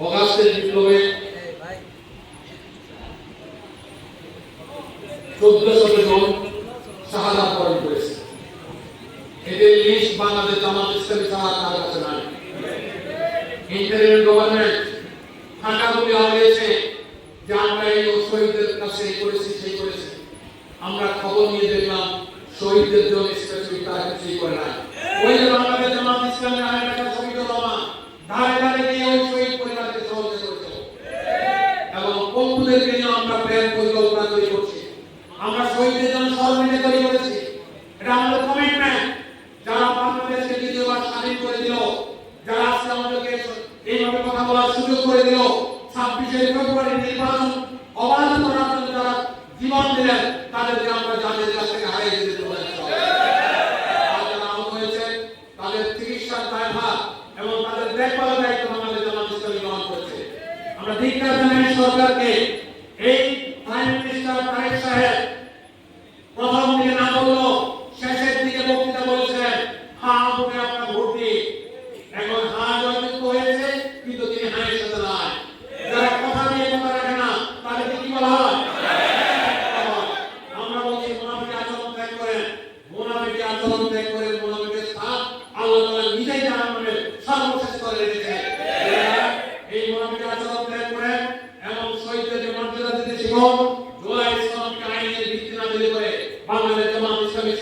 অগাস্টের বিপ্লবে 1400 জন শাহাদাত বরণ করেছে। এদের লিস্ট বাংলাদেশ জামাত ইসলামী ছাড়া কার কাছে নাই। ইন্টারিম গভর্নমেন্ট টাকা বলে আনিয়েছে যে আমরা এই শহীদদের কাছে এই করেছি সেই করেছি। আমরা খবর নিয়ে দেখলাম শহীদদের জন্য স্পেসিফিক তারা কিছুই করে নাই। ওই যে বাংলাদেশ জামাত ইসলামের আরেকটা শহীদুর রহমান ধারে ধারে গিয়ে ওই শহীদ পরিবারকে সহযোগিতা করেছে এবং বন্ধুদেরকে নিয়ে আমরা প্ল্যান পরিকল্পনা তৈরি করছি। আমরা শহীদদের জন্য সহযোগিতা তৈরি করেছি। এটা আমাদের কমিটমেন্ট। যারা বাংলাদেশকে দ্বিতীয়বার স্বাধীন করে দিল, যারা আজকে আমাদেরকে এইভাবে কথা বলার সুযোগ করে দিল, 26শে ফেব্রুয়ারি নির্বাচন অবাধ করার জন্য যারা জীবন দিলেন, তাদেরকে আমরা যাদের কাছ থেকে হারিয়ে দিতে পারি। যারা আহত হয়েছে তাদের চিকিৎসার দায়ভার এবং তাদের দেখভালের দায়িত্ব বাংলাদেশ জামাত ইসলামী গ্রহণ করেছে। আমরা ধিক্কার জানাই সরকারকে। এই প্রাইম মিনিস্টার তারেক সাহেব প্রথম দিকে না বললো, শেষের দিকে বক্তৃতা বলেছেন হ্যাঁ বলে আপনার ভোট দিন। এখন হ্যাঁ জয়যুক্ত হয়েছে কিন্তু তিনি হায়ের সাথে নাই। যারা কথা দিয়ে কথা রাখে না তাদেরকে কি বলা হয়? আমরা বলছি মুনাফিকি আচরণ ত্যাগ করেন। মুনাফিকি আচরণ ত্যাগ করে মুনাফিকের স্থান আল্লাহ তাআলা নিজেই জাহান্নামের সর্বশেষ স্তরে রেখেছে। এই মুনাফিকি আচরণ ত্যাগ করেন এবং শহীদদের মর্যাদা দিতে শিখুন। জুলাই ইসলামকে আইনের ভিত্তি না দিলে করে বাংলাদেশ জামাত ইসলামী